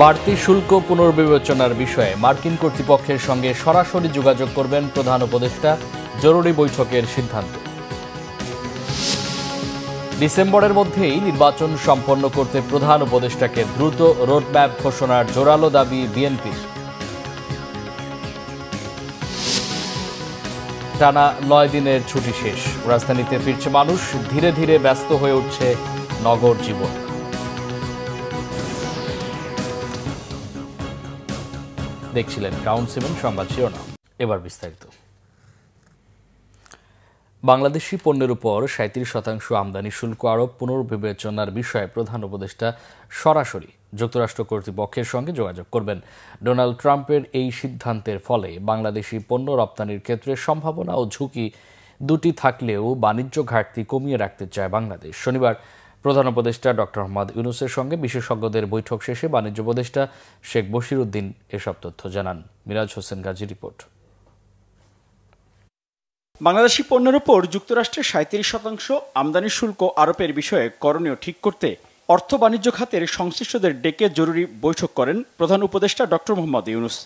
বাড়তি শুল্ক পুনর্বিবেচনার বিষয়ে মার্কিন কর্তৃপক্ষের সঙ্গে সরাসরি যোগাযোগ করবেন প্রধান উপদেষ্টা, জরুরি বৈঠকের সিদ্ধান্ত। ডিসেম্বরের মধ্যেই নির্বাচন সম্পন্ন করতে প্রধান উপদেষ্টাকে দ্রুত রোডম্যাপ ঘোষণার জোরালো দাবি বিএনপির। টানা ৯ দিনের ছুটি শেষ, রাজধানীতে ফিরছে মানুষ, ধীরে ধীরে ব্যস্ত হয়ে উঠছে নগর জীবন। দেখছিলেন ক্রাউন 7 সংবাদ শিরোনাম, এবার বিস্তারিত। বাংলাদেশি পণ্যের উপর ৩৭% আমদানি শুল্ক আরোপ পুনর্বিবেচনার বিষয়ে প্রধান উপদেষ্টা সরাসরি যুক্তরাষ্ট্র কর্তৃপক্ষের সঙ্গে যোগাযোগ করবেন। ডোনাল্ড ট্রাম্পের এই সিদ্ধান্তের ফলে বাংলাদেশি পণ্য রপ্তানির ক্ষেত্রে সম্ভাবনা ও ঝুঁকি দুটি থাকলেও বাণিজ্য ঘাটতি কমিয়ে রাখতে চায় বাংলাদেশ। শনিবার প্রধান উপদেষ্টা ডক্টর মোহাম্মদ ইউনূসের সঙ্গে বিশেষজ্ঞদের বৈঠক শেষে বাণিজ্য উপদেষ্টা শেখ বশিরউদ্দিন এসব তথ্য জানান। মিরাজ হোসেন গাজী রিপোর্ট। বাংলাদেশি পণ্যের উপর যুক্তরাষ্ট্রের ৩৭% আমদানি শুল্ক আরোপের বিষয়ে করণীয় ঠিক করতে অর্থ বাণিজ্য খাতের সংশ্লিষ্টদের ডেকে জরুরি বৈঠক করেন প্রধান উপদেষ্টা ডক্টর মোহাম্মদ ইউনূস।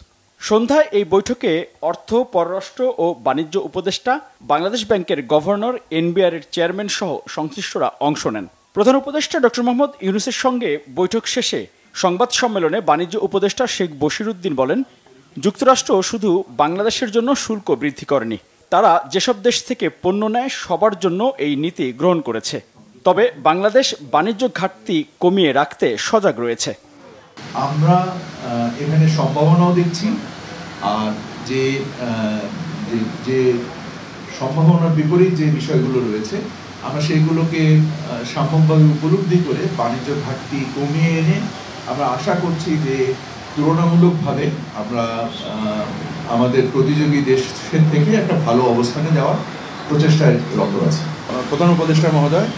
সন্ধ্যায় এই বৈঠকে অর্থ, পররাষ্ট্র ও বাণিজ্য উপদেষ্টা, বাংলাদেশ ব্যাংকের গভর্নর, এনবিআর এর চেয়ারম্যান সহ সংশ্লিষ্টরা অংশ নেন। প্রধান উপদেষ্টা ডক্টর মোহাম্মদ ইউনূসের সঙ্গে বৈঠক শেষে সংবাদ সম্মেলনে বাণিজ্য উপদেষ্টা শেখ বশিরউদ্দিন বলেন, যুক্তরাষ্ট্র শুধু বাংলাদেশের জন্য শুল্ক বৃদ্ধি করেনি, তারা যেসব দেশ থেকে পণ্য নেয় সবার জন্য এই নীতি গ্রহণ করেছে। তবে বাংলাদেশ বাণিজ্য ঘাটতি কমিয়ে রাখতে সজাগ রয়েছে। আমরা এখানে সম্ভাবনাও দেখছি, আর যে সম্ভাবনার বিপরীত যে বিষয়গুলো রয়েছে আমরা সেইগুলোকে সাম্যকভাবে উপলব্ধি করে বাণিজ্য ঘাটতি কমিয়ে এনে আমরা আশা করছি যে তুলনামূলকভাবে আমরা আমাদের প্রতিযোগী দেশের থেকে একটা ভালো অবস্থানে যাওয়ার প্রচেষ্টায় রত আছে। প্রধান উপদেষ্টা মহোদয়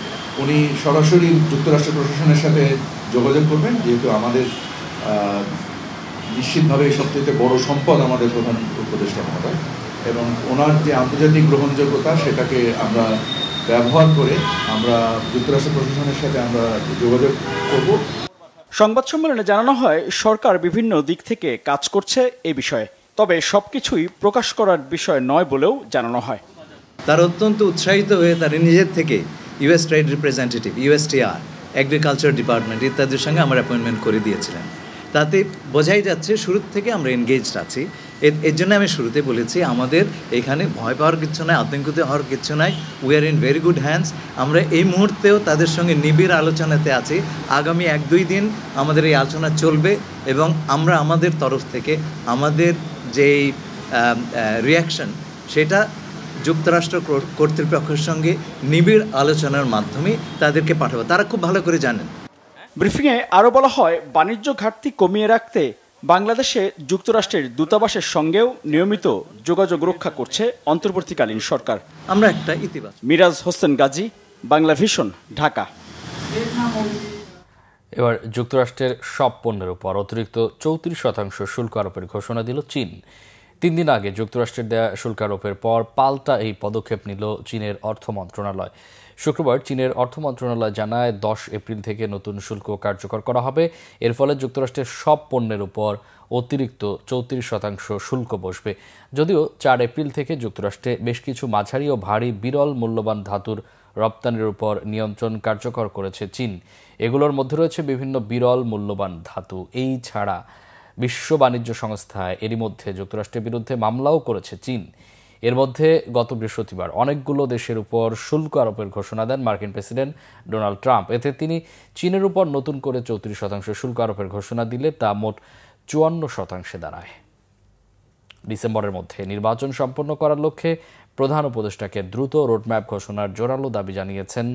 উনি সরাসরি যুক্তরাষ্ট্র প্রশাসনের সাথে যোগাযোগ করবেন, যেহেতু আমাদের নিশ্চিতভাবে সবচেয়ে বড় সম্পদ আমাদের প্রধান উপদেষ্টা মহোদয়, এবং ওনার যে আন্তর্জাতিক গ্রহণযোগ্যতা সেটাকে আমরা ব্যবহার করে আমরা যুক্তরাষ্ট্র প্রশাসনের সাথে আমরা যোগাযোগ করব। সংবাদ সম্মেলনে জানানো হয়, সরকার বিভিন্ন দিক থেকে কাজ করছে এই বিষয়ে, তবে সবকিছুই প্রকাশ করার বিষয় নয় বলেও জানানো হয়। তার অত্যন্ত উৎসাহিত হয়ে তার নিজের থেকে US trade representative, USTR, agriculture department ইত্যাদির সঙ্গে আমার অ্যাপয়েন্টমেন্ট করে দিয়েছিলেন। তাতে বোঝাই যাচ্ছে শুরু থেকে আমরা এনগেজড আছি। এর জন্য আমি শুরুতে বলেছি আমাদের এখানে ভয় পাওয়ার কিচ্ছু নাই, আতঙ্কিত হওয়ার কিচ্ছু নাই। We are in very good hands. আমরা এই মুহূর্তেও তাদের সঙ্গে নিবিড় আলোচনাতে আছি। আগামী 1-2 দিন আমাদের এই আলোচনা চলবে এবং আমরা আমাদের তরফ থেকে আমাদের যেই রিয়াকশন সেটা যুক্তরাষ্ট্র কর্তৃপক্ষের সঙ্গে নিবিড় আলোচনার মাধ্যমে তাদেরকে পাঠাবো। তারা খুব ভালো করে জানেন। ব্রিফিংয়ে আরও বলা হয়, বাণিজ্য ঘাটতি কমিয়ে রাখতে বাংলাদেশে যুক্তরাষ্ট্রের দূতাবাসের সঙ্গেও নিয়মিত যোগাযোগ রক্ষা করছে অন্তর্বর্তীকালীন সরকার। আমরা একটা ইতিবাচক। মিরাজ হোসেন গাজী, বাংলা ভিশন, ঢাকা। এবার যুক্তরাষ্ট্রের সব পণ্যের উপর অতিরিক্ত 34% শুল্ক আরোপের ঘোষণা দিল চীন। 3 দিন আগে যুক্তরাষ্ট্রের দেয়া শুল্ক আরোপের পর পাল্টা এই পদক্ষেপ নিল চীনের অর্থ মন্ত্রণালয়। শুক্রবার চীনের অর্থ মন্ত্রণালয় জানায় 10 এপ্রিল থেকে নতুন শুল্ক কার্যকর করা হবে। এর ফলে যুক্তরাষ্ট্রের সব পণ্যের উপর অতিরিক্ত 34% শুল্ক বসবে। যদিও 4 এপ্রিল থেকে যুক্তরাষ্ট্রে বেশ কিছু মাঝারি ও ভারী বিরল মূল্যবান ধাতুর রপ্তানির উপর নিয়ন্ত্রণ কার্যকর করেছে চীন। এগুলোর মধ্যে রয়েছে বিভিন্ন বিরল মূল্যবান ধাতু। এই ছাড়া বিশ্ব বাণিজ্য সংস্থায় এরই মধ্যে যুক্তরাষ্ট্রের বিরুদ্ধে মামলাও করেছে চীন। এর মধ্যে গত বৃহস্পতিবার অনেকগুলো দেশের উপর শুল্ক আরোপের ঘোষণা দেন মার্কিন প্রেসিডেন্ট ডোনাল্ড ট্রাম্প। এতে তিনি চীনের উপর নতুন করে 34% শুল্ক আরোপের ঘোষণা দিলে তা মোট 54% দাঁড়ায়। ডিসেম্বরের মধ্যে নির্বাচন সম্পন্ন করার লক্ষ্যে প্রধান উপদেষ্টাকে দ্রুত রোডম্যাপ ঘোষণার জোরালো দাবি জানিয়েছেন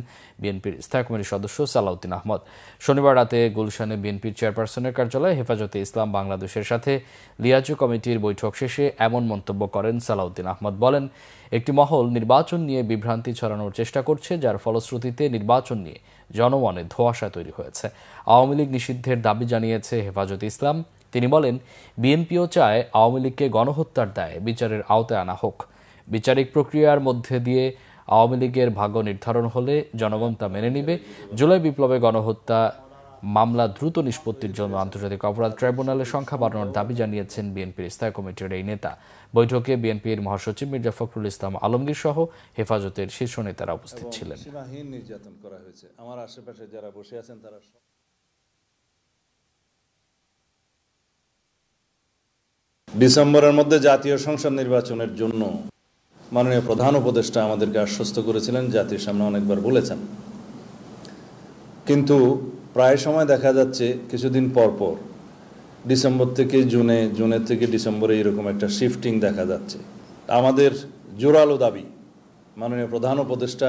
বিএনপির স্থায়ী কমিটির সদস্য সালাউদ্দিন আহমদ। শনিবার রাতে গুলশানে বিএনপির চেয়ারপারসনের কার্যালয়ে হেফাজতে ইসলাম বাংলাদেশের সাথে লিয়াজু কমিটির বৈঠক শেষে এমন মন্তব্য করেন সালাউদ্দিন আহমদ। বলেন, একটি মহল নির্বাচন নিয়ে বিভ্রান্তি ছড়ানোর চেষ্টা করছে, যার ফলশ্রুতিতে নির্বাচন নিয়ে জনমনে ধোঁয়াশা তৈরি হয়েছে। আওয়ামী লীগ নিষিদ্ধের দাবি জানিয়েছে হেফাজতে ইসলাম। তিনি বলেন, বিএনপিও চায় আওয়ামী লীগকে গণহত্যার দায়ে বিচারের আওতায় আনা হোক। বিচারিক প্রক্রিয়ার মধ্যে দিয়ে আওয়ামী লীগের ভাগ্য নির্ধারণ হলে জনগণ তা মেনে নিবে। জুলাই বিপ্লবে গণহত্যা মামলা দ্রুত নিষ্পত্তির জন্য আন্তর্জাতিক অপরাধ ট্রাইব্যুনালের সংখ্যা বাড়ানোর দাবি জানিয়েছেন বিএনপির স্থায়ী কমিটির এই নেতা। বৈঠকে বিএনপির মহাসচিব মির্জা ফখরুল ইসলাম আলমগীর সহ হেফাজতের শীর্ষ নেতারা উপস্থিত ছিলেন। সীমাহীন নির্যাতন করা হয়েছে। আমার আশেপাশে যারা বসে আছেন তারা ডিসেম্বরের মধ্যে জাতীয় সংসদ নির্বাচনের জন্য মাননীয় প্রধান উপদেষ্টা আমাদেরকে আশ্বস্ত করেছিলেন, জাতির সামনে অনেকবার বলেছেন। কিন্তু প্রায় সময় দেখা যাচ্ছে কিছুদিন পর পর ডিসেম্বর থেকে জুনে, জুনের থেকে ডিসেম্বরে এরকম একটা শিফটিং দেখা যাচ্ছে। আমাদের জোরালো দাবি, মাননীয় প্রধান উপদেষ্টা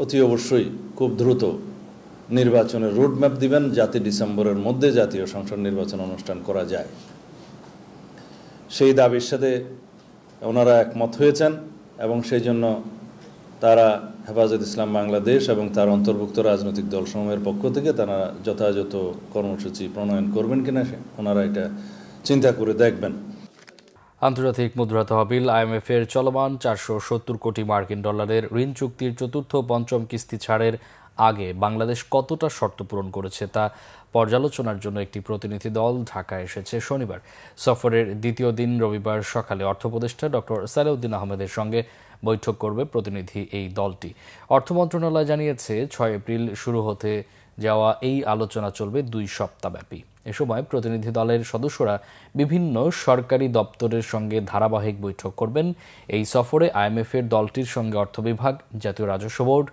অতি অবশ্যই খুব দ্রুত নির্বাচনের রোডম্যাপ দিবেন, যাতে ডিসেম্বরের মধ্যে জাতীয় সংসদ নির্বাচন অনুষ্ঠান করা যায়। সেই দাবির সাথে ওনারা একমত হয়েছেন এবং সেই জন্য তারা হেফাজত ইসলাম বাংলাদেশ এবং তার অন্তর্ভুক্ত রাজনৈতিক দলসমূহের পক্ষ থেকে তারা যথাযথ কর্মসূচি প্রণয়ন করবেন কিনা ওনারা এটা চিন্তা করে দেখবেন। আন্তর্জাতিক মুদ্রা তহবিল IMF এর চলমান 470 কোটি মার্কিন ডলারের ঋণ চুক্তির চতুর্থ পঞ্চম কিস্তি ছাড়ের আগে বাংলাদেশ কতটা শর্ত পূরণ করেছে তা পর্যালোচনার জন্য একটি প্রতিনিধি দল ঢাকায় এসেছে শনিবার। সফরের দ্বিতীয় দিন রবিবার সকালে অর্থ উপদেষ্টা ডক্টর সালেউদ্দিন আহমেদের সঙ্গে বৈঠক করবে প্রতিনিধি এই দলটি। অর্থ মন্ত্রণালয় জানিয়েছে 6 এপ্রিল শুরু হতে যাওয়া এই আলোচনা চলবে 2 সপ্তাহব্যাপী। এ সময় প্রতিনিধি দলের সদস্যরা বিভিন্ন সরকারি দপ্তরের সঙ্গে ধারাবাহিক বৈঠক করবেন। এই সফরে IMF এর দলটির সঙ্গে অর্থ বিভাগ, জাতীয় রাজস্ব বোর্ড,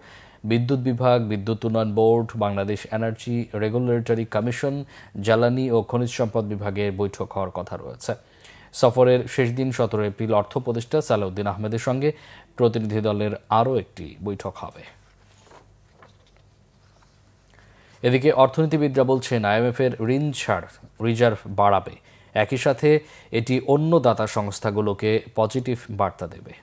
বিদ্যুৎ বিভাগ, বিদ্যুৎ উন্নয়ন board, Bangladesh energy regulatory commission, জ্বালানি ও খনিজ সম্পদ বিভাগের বৈঠক হওয়ার কথা রয়েছে। সফরের শেষ দিন 17 এপ্রিল অর্থ উপদেষ্টা সালেউদ্দিন আহমেদের সঙ্গে প্রতিনিধি দলের আরও একটি বৈঠক হবে। এদিকে অর্থনীতিবিদরা বলছেন IMF এর ঋণ ছাড় রিজার্ভ বাড়াবে, একই সাথে এটি অন্য দাতা সংস্থাগুলোকে পজিটিভ বার্তা দেবে।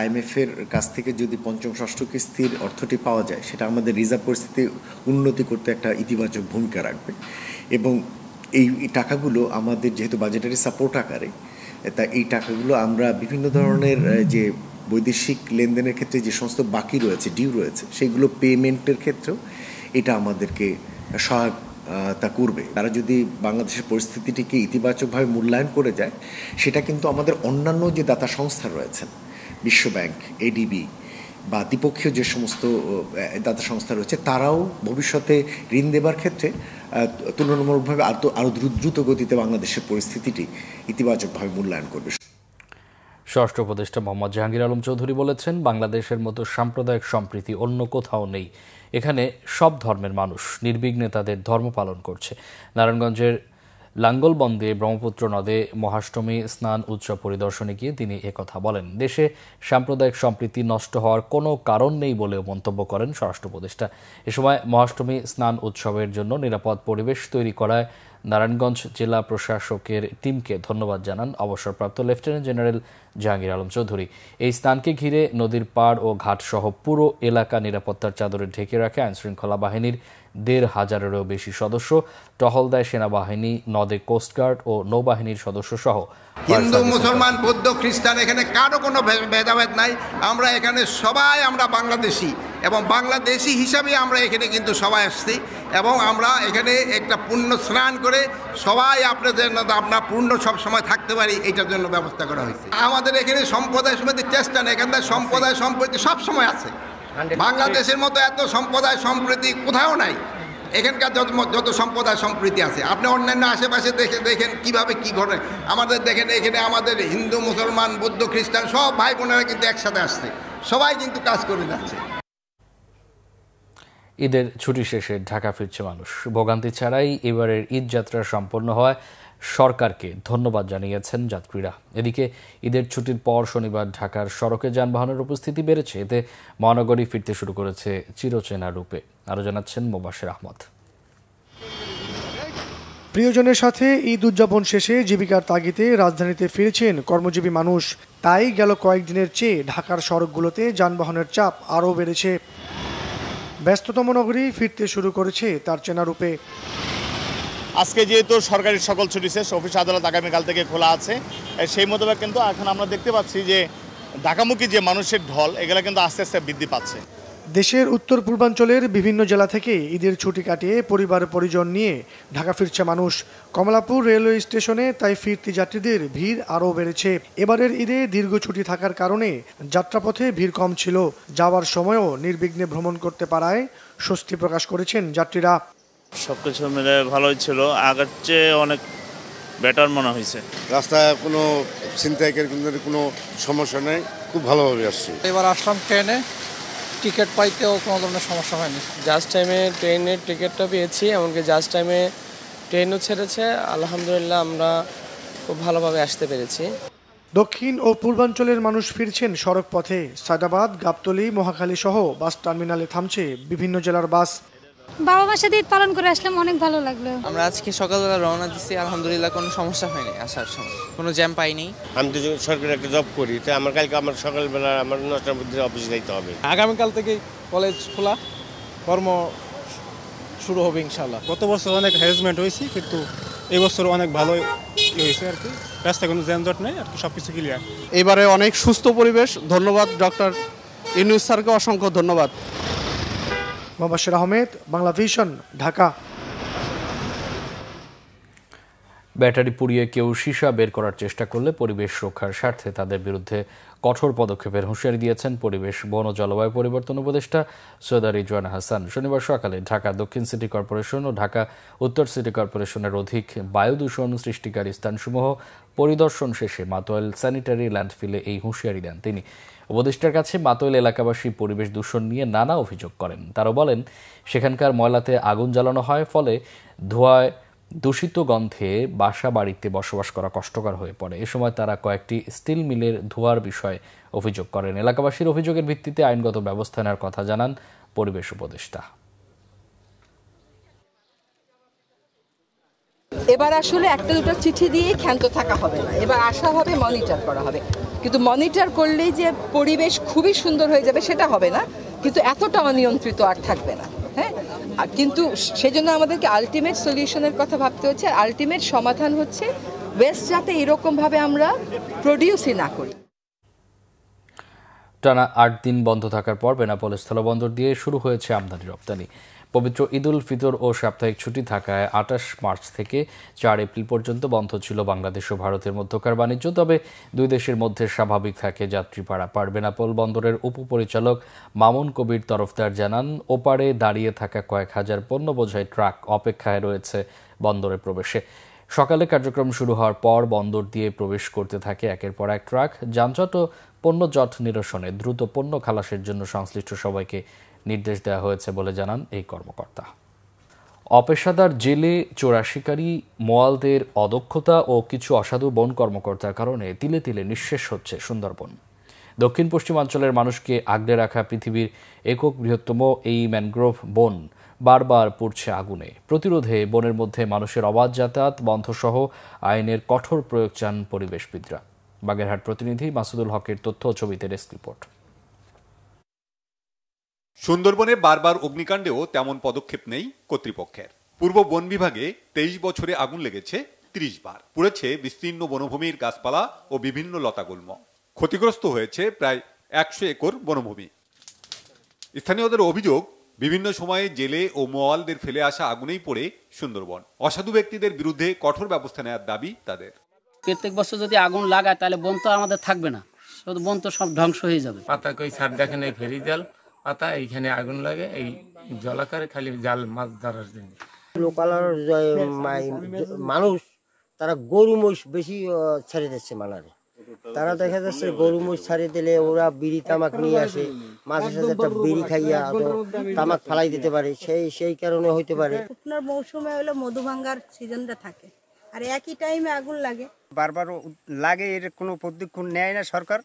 IMF এর কাছ থেকে যদি পঞ্চম ষষ্ঠ কিস্তির অর্থটি পাওয়া যায়, সেটা আমাদের রিজার্ভ পরিস্থিতি উন্নতি করতে একটা ইতিবাচক ভূমিকা রাখবে এবং এই টাকাগুলো আমাদের যেহেতু বাজেটারি সাপোর্ট আকারে, তা এই টাকাগুলো আমরা বিভিন্ন ধরনের যে বৈদেশিক লেনদেনের ক্ষেত্রে যে সমস্ত বাকি রয়েছে, ডিউ রয়েছে, সেগুলো পেমেন্টের ক্ষেত্রেও এটা আমাদেরকে সহায়তা করবে। তারা যদি বাংলাদেশের পরিস্থিতিটিকে ইতিবাচকভাবে মূল্যায়ন করে যায়, সেটা কিন্তু আমাদের অন্যান্য যে দাতা সংস্থা রয়েছেন, বিশ্বব্যাংক, ADB বা দ্বিপক্ষীয় যে সমস্ত দাতা সংস্থা রয়েছে, তারাও ভবিষ্যতে ঋণ দেবার ক্ষেত্রে তুলনামূলকভাবে আরও দ্রুত গতিতে বাংলাদেশের পরিস্থিতিটি ইতিবাচকভাবে মূল্যায়ন করবে। স্বরাষ্ট্র উপদেষ্টা মোহাম্মদ জাহাঙ্গীর আলম চৌধুরী বলেছেন, বাংলাদেশের মতো সাম্প্রদায়িক সম্প্রীতি অন্য কোথাও নেই। এখানে সব ধর্মের মানুষ নির্বিঘ্নে তাদের ধর্ম পালন করছে। নারায়ণগঞ্জের লাঙ্গলবন্দে ব্রহ্মপুত্র নদে মহাষ্টমী স্নান উৎসব পরিদর্শনে গিয়ে তিনি একথা বলেন। দেশে সাম্প্রদায়িক সম্প্রীতি নষ্ট হওয়ার কোনো কারণ নেই বলেও মন্তব্য করেন স্বরাষ্ট্র উপদেষ্টা। এ সময় মহাষ্টমী স্নান উৎসবের জন্য নিরাপদ পরিবেশ তৈরি করায় নারায়ণগঞ্জ জেলা প্রশাসকের টিমকে ধন্যবাদ জানান অবসরপ্রাপ্ত লেফটেন্যান্ট জেনারেল জাহাঙ্গীর আলম চৌধুরী। এই স্থানকে ঘিরে নদীর পাড় ও ঘাট সহ পুরো এলাকা নিরাপত্তার চাদরে ঢেকে রাখে আইনশৃঙ্খলা বাহিনীর 1,500-এরও বেশি সদস্য, টহল দেয় সেনাবাহিনী, নদে কোস্টগার্ড ও নৌবাহিনীর সদস্য সহ। হিন্দু, মুসলমান, বৌদ্ধ, খ্রিস্টান, এখানে কারো কোনো ভেদাভেদ নাই। আমরা এখানে সবাই আমরা বাংলাদেশি এবং বাংলাদেশি হিসাবে আমরা এখানে কিন্তু সবাই আসছি এবং আমরা এখানে একটা পুণ্য স্নান করে সবাই আপনাদের আপনার পূর্ণ সব সময় থাকতে পারি, এইটার জন্য ব্যবস্থা করা হয়েছে। আমাদের এখানে সম্প্রদায় সমিতির চেষ্টা নেই, এখানকার সম্প্রদায় সম্প্রীতি সব সময় আছে। বাংলাদেশের মতো এত সম্প্রদায় সম্প্রীতি কোথাও নাই। এখানকার যত সম্প্রদায় সম্প্রীতি আছে, আপনি অন্যান্য আশেপাশে দেখেন কিভাবে কি ঘটে। আমাদের দেখেন এখানে আমাদের হিন্দু, মুসলমান, বৌদ্ধ, খ্রিস্টান সব ভাই বোনেরা কিন্তু একসাথে আসছে, সবাই কিন্তু কাজ করে যাচ্ছে। ঈদের ছুটি শেষে ঢাকা ফিরছে মানুষ। ভোগান্তি ছাড়াই এবারের ঈদ যাত্রা সম্পন্ন হওয়ায় সরকারকে ধন্যবাদ জানিয়েছেন যাত্রীরা। এদিকে ঈদের ছুটির পর শনিবার ঢাকার সড়কে যানবাহনের উপস্থিতি বেড়েছে। এতে মহানগরী ফিরতে শুরু করেছে চিরচেনা রূপে। আরও জানাচ্ছেন মোবাশ্বের আহমদ। প্রিয়জনের সাথে ঈদ উদযাপন শেষে জীবিকার তাগিদে রাজধানীতে ফিরেছেন কর্মজীবী মানুষ। তাই গেল কয়েকদিনের চেয়ে ঢাকার সড়কগুলোতে যানবাহনের চাপ আরও বেড়েছে। ব্যস্ততম নগরী ফিরতে শুরু করেছে তার চেনা রূপে। আজকে যেহেতু সরকারি সকল ছুটি শেষ, অফিস আদালত আগামীকাল থেকে খোলা আছে, সেই মোতাবেক কিন্তু এখন আমরা দেখতে পাচ্ছি যে ঢাকামুখী যে মানুষের ঢল, এগুলো কিন্তু আস্তে আস্তে বৃদ্ধি পাচ্ছে। দেশের উত্তর পূর্বাঞ্চলের বিভিন্ন জেলা থেকে ঈদের ছুটি কাটিয়ে পরিবার পরিজন নিয়ে ঢাকা ফিরছে মানুষ। কমলাপুর রেলওয়ে স্টেশনে তাই ফিরতি যাত্রীদের ভিড় আরও বেড়েছে। এবারের ঈদে দীর্ঘ ছুটি থাকার কারণে যাত্রাপথে ভিড় কম ছিল। যাওয়ার সময়ও নির্বিঘ্নে ভ্রমণ করতে পারায় স্বস্তি প্রকাশ করেছেন যাত্রীরা। সবকিছু মিলে ভালোই ছিল, আগের চেয়ে অনেক বেটার মনে হয়েছে। রাস্তায় কোনো ছিনতাইয়ের কোনো সমস্যা নেই, খুব ভালোভাবে আসছি। এবার আসলাম ট্রেনে, টিকিট পাইতেও কোনো ধরনের সমস্যা হয়নি। জাস্ট টাইমে ট্রেনের টিকিটটা পেয়েছি, এমনকি জাস্ট টাইমে ট্রেনও ছেড়েছে। আলহামদুলিল্লাহ আমরা খুব ভালোভাবে আসতে পেরেছি। দক্ষিণ ও পূর্বাঞ্চলের মানুষ ফিরছেন সড়ক পথে। সায়দাবাদ, গাবতলী, মহাখালী সহ বাস টার্মিনালে থামছে বিভিন্ন জেলার বাস। বাবা মার সাথে ঈদ পালন করে আসলাম, অনেক ভালো লাগলো। আমরা আজকে সকালবেলা রওনা দিচ্ছি, আলহামদুলিল্লাহ কোনো সমস্যা হয়নি, আসার সময় কোনো জ্যাম পাইনি। আমি তো সরকারি একটা জব করি, তাই আমার কালকে আমার সকালবেলা আমার 9টার মধ্যে অফিসে যাইতে হবে। আগামীকাল থেকে কলেজ খোলা, কর্ম শুরু হবে ইনশাআল্লাহ। গত বছর অনেক হ্যারাসমেন্ট হয়েছে, কিন্তু এই বছর অনেক ভালো হয়েছে আর কি। রাস্তায় কোনো যানজট নেই আর কি, সবকিছু ক্লিয়ার। এবারে অনেক সুস্থ পরিবেশ। ধন্যবাদ ডক্টর ইউনূস স্যারকে, অসংখ্য ধন্যবাদ। মোবাশ্বের আহমেদ, বাংলা ভিশন, ঢাকা। ব্যাটারি পুড়িয়ে কেউ সীসা বের করার চেষ্টা করলে পরিবেশ রক্ষার স্বার্থে তাদের বিরুদ্ধে কঠোর পদক্ষেপের হুঁশিয়ারি দিয়েছেন পরিবেশ, বন ও জলবায়ু পরিবর্তন উপদেষ্টা সৈয়দা রিজওয়ানা হাসান। শনিবার সকালে ঢাকা দক্ষিণ সিটি কর্পোরেশন ও ঢাকা উত্তর সিটি কর্পোরেশনের অধিক বায়ু দূষণ সৃষ্টিকারী স্থানসমূহ পরিদর্শন শেষে মাতোয়াইল স্যানিটারি ল্যান্ডফিলে এই হুঁশিয়ারি দেন তিনি। উপদেষ্টার কাছে মাতোয়াইল এলাকাবাসী পরিবেশ দূষণ নিয়ে নানা অভিযোগ করেন। তারাও বলেন, সেখানকার ময়লাতে আগুন জ্বালানো হয়, ফলে ধোঁয়ায় দূষিত গন্ধে বাসা বাড়িতে বসবাস করা কষ্টকর হয়ে পড়ে। এ সময় তারা কয়েকটি স্টিল মিলের ধোঁয়ার বিষয়ে অভিযোগ করেন। এলাকাবাসীর অভিযোগের ভিত্তিতে আইনগত ব্যবস্থা নেওয়ার কথা জানান পরিবেশ উপদেষ্টা। এবার আসলে একটা দুটো চিঠি দিয়ে ক্ষান্ত থাকা হবে না, এবার আসা হবে, মনিটর করা হবে। কিন্তু মনিটর করলেই যে পরিবেশ খুবই সুন্দর হয়ে যাবে সেটা হবে না, কিন্তু এতটা অনিয়ন্ত্রিত আর থাকবে না। হ্যাঁ, কিন্তু সেজন্য আমাদেরকে আলটিমেট সলিউশনের কথা ভাবতে হচ্ছে। আলটিমেট সমাধান হচ্ছে ওয়েস্ট যাতে এরকমভাবে আমরা প্রডিউসই না করি। টানা 8 দিন বন্ধ থাকার পর বেনাপোল স্থলবন্দর দিয়ে শুরু হয়েছে আমদানি রপ্তানি। পবিত্র ঈদ উল ফিতর ও সাপ্তাহিক ছুটি থাকায় 28 মার্চ থেকে 4 এপ্রিল পর্যন্ত বন্ধ ছিল বাংলাদেশ ও ভারতের মধ্যকার বাণিজ্য। তবে দুই দেশের মধ্যে স্বাভাবিক থাকে যাত্রী পারাপার। বেনাপোল বন্দরের উপপরিচালক মামুন কবির তরফদার জানান, ওপারে দাঁড়িয়ে থাকা কয়েক হাজার পণ্য বোঝাই ট্রাক অপেক্ষায় রয়েছে বন্দরে প্রবেশে। সকালে কার্যক্রম শুরু হওয়ার পর বন্দর দিয়ে প্রবেশ করতে থাকে একের পর এক ট্রাক। যানজট ও পণ্য জট নিরসনে দ্রুত পণ্য খালাসের জন্য সংশ্লিষ্ট সবাইকে নির্দেশ দেওয়া হয়েছে বলে জানান এই কর্মকর্তা। অপেশাদার জেলে চোরা শিকারী মোয়ালদের অদক্ষতা ও কিছু অসাধু বন কর্মকর্তার কারণে তিলে তিলে নিঃশেষ হচ্ছে সুন্দরবন। দক্ষিণ পশ্চিমাঞ্চলের মানুষকে আগলে রাখা পৃথিবীর একক বৃহত্তম এই ম্যানগ্রোভ বন বারবার পুড়ছে আগুনে। প্রতিরোধে বনের মধ্যে মানুষের অবাধ যাতায়াত বন্ধসহ আইনের কঠোর প্রয়োগ চান পরিবেশবিদরা। বাগেরহাট প্রতিনিধি মাসুদুল হকের তথ্য ও ছবিতে ডেস্ক রিপোর্ট। সুন্দরবনে বারবার অগ্নিকাণ্ডেও তেমন পদক্ষেপ নেই কর্তৃপক্ষের। পূর্ব বন বিভাগে 23 বছরে আগুন লেগেছে 30 বার। পুড়েছে বিস্তীর্ণ বনভূমির গাছপালা ও বিভিন্ন লতাগুল্ম। ক্ষতিগ্রস্ত হয়েছে প্রায় 100 একর বনভূমি। স্থানীয়দের অভিযোগ, বিভিন্ন সময়ে জেলে ও মোয়ালদের ফেলে আসা আগুনেই পড়ে সুন্দরবন। অসাধু ব্যক্তিদের বিরুদ্ধে কঠোর ব্যবস্থা নেওয়ার দাবি তাদের। প্রত্যেক বছর যদি আগুন লাগায় তাহলে বন তো আমাদের থাকবে না, শুধু বন তো সব ধ্বংস হয়ে যাবে। পাতা কই ছাড় দেখেন, এই ফেরি জাল পাতা, এইখানে আগুন লাগে এই জলাকারে খালি জাল মাছ ধরার জন্য। লোকাল মানুষ তারা গরু মহিষ বেশি ছেড়ে দিচ্ছে মানারে। তারা দেখা যাচ্ছে গরু মহিষ ছাড়িয়ে দিলে ওরা বিড়ি তামাক নিয়ে আসে, মাঝে সাথে একটা বিড়ি খাইয়া তামাক ফালাই দিতে পারে, সেই কারণে হইতে পারে। শুকনোর মৌসুমে হলো মধু ভাঙ্গার সিজনটা থাকে, আর একই টাইমে আগুন লাগে, বারবার লাগে। এর কোনো পদক্ষেপ নেয় না সরকার।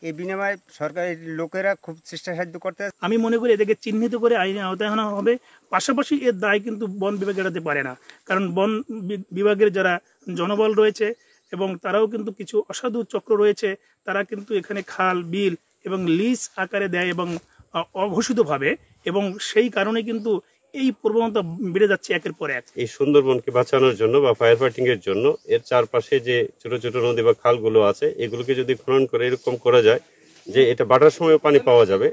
এই বিনিময়ে সরকারের লোকেরা খুব চেষ্টা সাহায্য করতে। আমি মনে করি এদেরকে চিহ্নিত করে আইনে আওতায় আনা হবে। পাশাপাশি এর দায় কিন্তু বন বিভাগ এড়াতে পারে না, কারণ বন বিভাগের যারা জনবল রয়েছে এবং তারাও কিন্তু কিছু অসাধু চক্র রয়েছে, তারা কিন্তু এখানে খাল বিল এবং লিজ আকারে দেয় এবং অঘোষিতভাবে, এবং সেই কারণে কিন্তু এই প্রবণতা বেড়ে যাচ্ছে একের পর এক। এই সুন্দরবনকে বাঁচানোর জন্য বা ফায়ার ফাইটিং এর জন্য এর চারপাশে যে ছোট ছোট নদী বা খালগুলো আছে, এগুলোকে যদি খনন করে এরকম করা যায় যে এটা বাটার সময় পানি পাওয়া যাবে,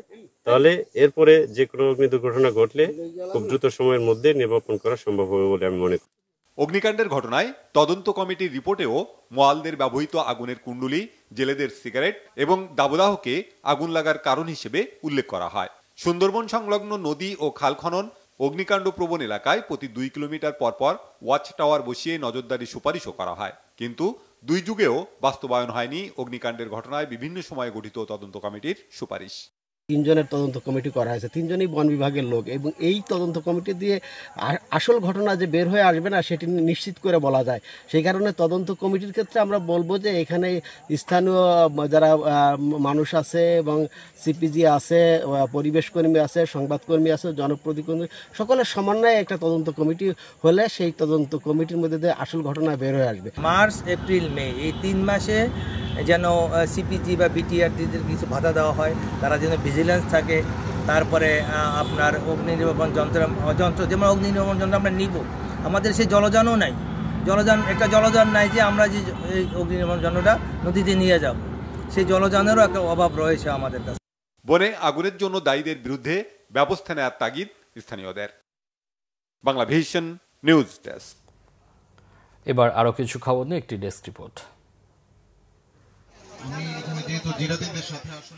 তাহলে এরপরে যে কোনো অগ্নি দুর্ঘটনা ঘটলে খুব দ্রুত সময়ের মধ্যে নির্বাপন করা সম্ভব হবে বলে আমি মনে করি। অগ্নিকাণ্ডের ঘটনায় তদন্ত কমিটির রিপোর্টেও মোয়ালদের ব্যবহৃত আগুনের কুণ্ডুলি, জেলেদের সিগারেট এবং দাবদাহকে আগুন লাগার কারণ হিসেবে উল্লেখ করা হয়। সুন্দরবন সংলগ্ন নদী ও খাল খনন, অগ্নিকাণ্ড প্রবণ এলাকায় প্রতি 2 কিলোমিটার পর ওয়াচ টাওয়ার বসিয়ে নজরদারি সুপারিশও করা হয়, কিন্তু 2 যুগেও বাস্তবায়ন হয়নি অগ্নিকাণ্ডের ঘটনায় বিভিন্ন সময়ে গঠিত তদন্ত কমিটির সুপারিশ। 3 জনের তদন্ত কমিটি করা হয়েছে, 3 জনই বন বিভাগের লোক, এবং এই তদন্ত কমিটি দিয়ে আসল ঘটনা যে বের হয়ে আসবে না সেটি নিশ্চিত করে বলা যায়। সেই কারণে তদন্ত কমিটির ক্ষেত্রে আমরা বলবো যে এখানে স্থানীয় যারা মানুষ আছে এবং সিপিজি আছে, পরিবেশ কর্মী আছে, সংবাদকর্মী আছে, জনপ্রতিনিধি, সকলের সমন্বয়ে একটা তদন্ত কমিটি হলে সেই তদন্ত কমিটির মধ্যে দিয়ে আসল ঘটনা বের হয়ে আসবে। মার্চ, এপ্রিল, মে এই 3 মাসে যেন সিপিজি বা বিটিআরটিদের কিছু ভাতা দেওয়া হয়, তারা যেন ভিজিলেন্স থাকে। তারপরে আপনার অগ্নি নির্বাপন যন্ত্র যেমন অগ্নি নির্বাপন যন্ত্র আমরা নিব, আমাদের সেই জলযানও নাই, একটা জলযান নাই যে আমরা যে এই অগ্নি নির্বাপন যন্ত্রটা নদীতে নিয়ে যাব, সেই জলযানেরও একটা অভাব রয়েছে আমাদের কাছে। বনে আগুনের জন্য দায়ীদের বিরুদ্ধে ব্যবস্থা নেওয়ার তাগিদ স্থানীয়দের। Bangla Vision news desk. এবার আরো কিছু খবর নিয়ে একটি ডেস্ক রিপোর্ট।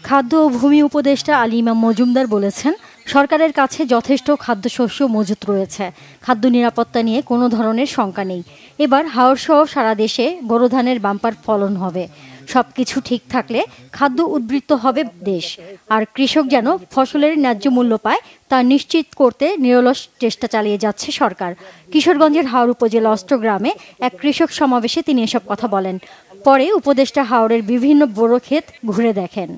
খাদ্য ও ভূমি উপদেষ্টা আলী ইমাম মজুমদার বলেছেন, সরকারের কাছে যথেষ্ট খাদ্যশস্য মজুত রয়েছে, খাদ্য নিরাপত্তা নিয়ে কোনো ধরনের শঙ্কা নেই। এবার হাওর সহ সারা দেশে বোরো ধানের বাম্পার ফলন হবে। সবকিছু ঠিক থাকলে খাদ্য উদ্বৃত্ত হবে দেশ, আর কৃষক যেন ফসলের ন্যায্য মূল্য পায় তা নিশ্চিত করতে নিরলস চেষ্টা চালিয়ে যাচ্ছে সরকার। কিশোরগঞ্জের হাওর উপজেলা অষ্টগ্রামে এক কৃষক সমাবেশে তিনি এসব কথা বলেন। পরে উপদেষ্টা হাওরের বিভিন্ন বোরো ক্ষেত ঘুরে দেখেন।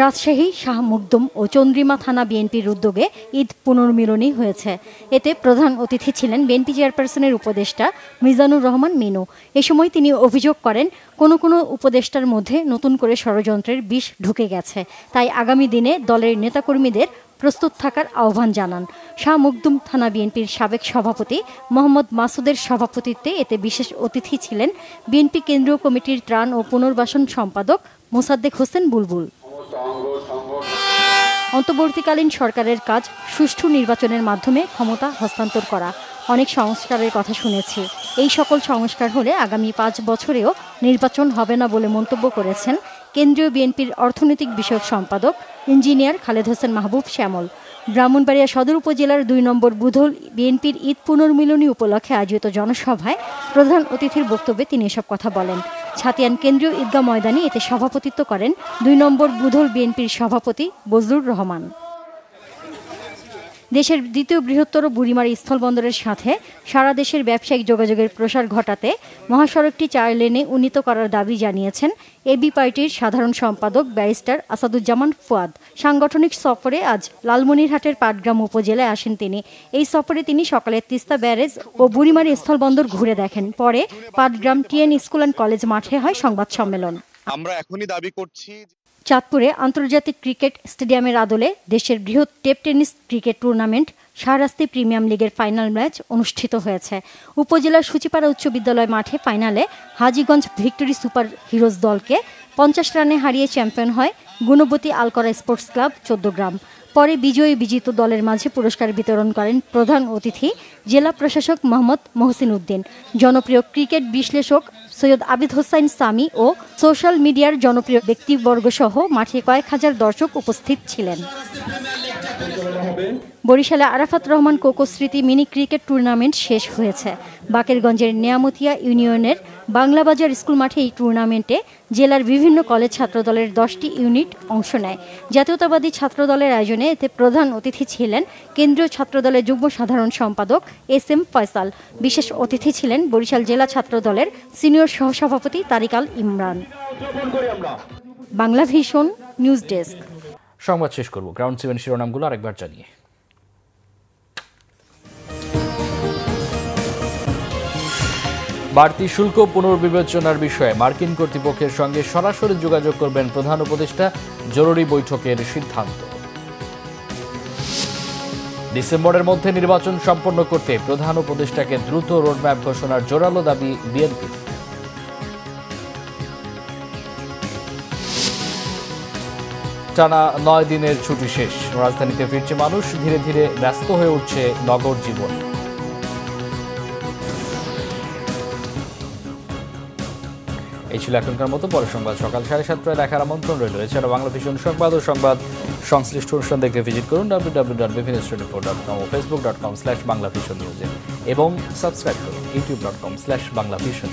রাজশাহী, শাহ মুকদুম ও চন্দ্রিমা থানা বিএনপির উদ্যোগে ঈদ পুনর্মিলনী হয়েছে। এতে প্রধান অতিথি ছিলেন বিএনপি চেয়ারপারসনের উপদেষ্টা মিজানুর রহমান মিনু। এ সময় তিনি অভিযোগ করেন, কোনো উপদেষ্টার মধ্যে নতুন করে ষড়যন্ত্রের বিষ ঢুকে গেছে, তাই আগামী দিনে দলের নেতাকর্মীদের প্রস্তুত থাকার আহ্বান জানান। শাহ মুকদুম থানা বিএনপির সাবেক সভাপতি মোহাম্মদ মাসুদের সভাপতিত্বে এতে বিশেষ অতিথি ছিলেন বিএনপি কেন্দ্রীয় কমিটির ত্রাণ ও পুনর্বাসন সম্পাদক মোসাদ্দেক হোসেন বুলবুল। অন্তর্বর্তীকালীন সরকারের কাজ সুষ্ঠু নির্বাচনের মাধ্যমে ক্ষমতা হস্তান্তর করা। অনেক সংস্কারের কথা শুনেছি, এই সকল সংস্কার হলে আগামী 5 বছরেও নির্বাচন হবে না বলে মন্তব্য করেছেন কেন্দ্রীয় বিএনপির অর্থনৈতিক বিষয়ক সম্পাদক ইঞ্জিনিয়ার খালেদ হোসেন মাহবুব শ্যামল। ব্রাহ্মণবাড়িয়া সদর উপজেলার 2 নম্বর বুধল বিএনপির ঈদ পুনর্মিলনী উপলক্ষে আয়োজিত জনসভায় প্রধান অতিথির বক্তব্যে তিনি এসব কথা বলেন। ছাতিয়ান কেন্দ্রীয় ঈদগাহ ময়দানে এতে সভাপতিত্ব করেন 2 নম্বর বুধল বিএনপির সভাপতি বজলুর রহমান। দেশের দ্বিতীয় বৃহত্তর বুড়িমারি স্থলবন্দরের সাথে সারা দেশের ব্যবসায়িক যোগাযোগের প্রসার ঘটাতে মহাসড়কটি 4 লেনে উন্নীত করার দাবি জানিয়েছেন এবি পার্টির সাধারণ সম্পাদক ব্যারিস্টার আসাদুজ্জামান ফুয়াদ। সাংগঠনিক সফরে আজ লালমনিরহাটের পাটগ্রাম উপজেলায় আসেন তিনি। এই সফরে তিনি সকালে তিস্তা ব্যারেজ ও বুড়িমারি স্থলবন্দর ঘুরে দেখেন। পরে Patgram TN school and college মাঠে হয় সংবাদ সম্মেলন। আমরা এখনই দাবি করছি চাঁদপুরে আন্তর্জাতিক ক্রিকেট স্টেডিয়ামের আদলে দেশের বৃহৎ tape tennis cricket tournament Shahrasti premium লিগের ফাইনাল ম্যাচ অনুষ্ঠিত হয়েছে। উপজেলার সূচিপাড়া উচ্চ বিদ্যালয় মাঠে ফাইনালে হাজীগঞ্জ ভিক্টোরি সুপার হিরোজ দলকে 50 রানে হারিয়ে চ্যাম্পিয়ন হয় গুণবতী আলকরা স্পোর্টস ক্লাব 14 গ্রাম। পরে বিজিত দলের মাঝে পুরস্কার বিতরণ করেন প্রধান অতিথি জেলা প্রশাসক মোহাম্মদ মহসিন উদ্দিন। জনপ্রিয় ক্রিকেট বিশ্লেষক সৈয়দ আবিদ হোসাইন সামি ও সোশ্যাল মিডিয়ার জনপ্রিয় ব্যক্তিবর্গ সহ মাঠে কয়েক হাজার দর্শক উপস্থিত ছিলেন। বরিশালে আরাফাত রহমান কোকো স্মৃতি মিনি ক্রিকেট টুর্নামেন্ট শেষ হয়েছে। বাকেরগঞ্জের নেয়ামতিয়া ইউনিয়নের বাংলাবাজার স্কুল মাঠে এই টুর্নামেন্টে জেলার বিভিন্ন কলেজ ছাত্রদলের 10টি ইউনিট অংশ নেয়। জাতীয়তাবাদী ছাত্রদলের আয়োজনে এতে প্রধান অতিথি ছিলেন কেন্দ্রীয় ছাত্রদলের যুগ্ম সাধারণ সম্পাদক SM ফয়সাল। বিশেষ অতিথি ছিলেন বরিশাল জেলা ছাত্রদলের সিনিয়র সহসভাপতি Tarik Al Imran. Bangla Vision news desk. সংবাদ শেষ করব গ্রাউন্ড 7 শিরোনামগুলো আরেকবার জানিয়ে। বাড়তি শুল্ক পুনর্বিবেচনার বিষয়ে মার্কিন কর্তৃপক্ষের সঙ্গে সরাসরি যোগাযোগ করবেন প্রধান উপদেষ্টা, জরুরি বৈঠকের সিদ্ধান্ত। ডিসেম্বরের মধ্যে নির্বাচন সম্পন্ন করতে প্রধান উপদেষ্টাকে দ্রুত রোডম্যাপ ঘোষণার জোরালো দাবি বিএনপি। টানা 9 দিনের ছুটি শেষ, রাজধানীতে ফিরছে মানুষ, ধীরে ধীরে ব্যস্ত হয়ে উঠছে নগর জীবন। এই ছিল এখনকার মতো। পরের সংবাদ সকাল 7:30টায় দেখার আমন্ত্রণ রইল। এছাড়া বাংলা ভিশন সংবাদ ও সংবাদ সংশ্লিষ্ট অনুষ্ঠান দেখতে ভিজিট করুন www.bvnews24.com ও facebook.com/banglavisionnews এবং সাবস্ক্রাইব করুন youtube.com/banglavision।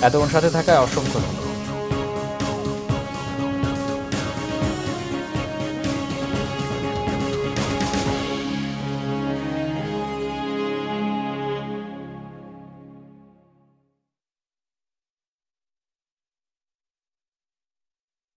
এতক্ষণ সাথে থাকায় অসংখ্য ধন্যবাদ।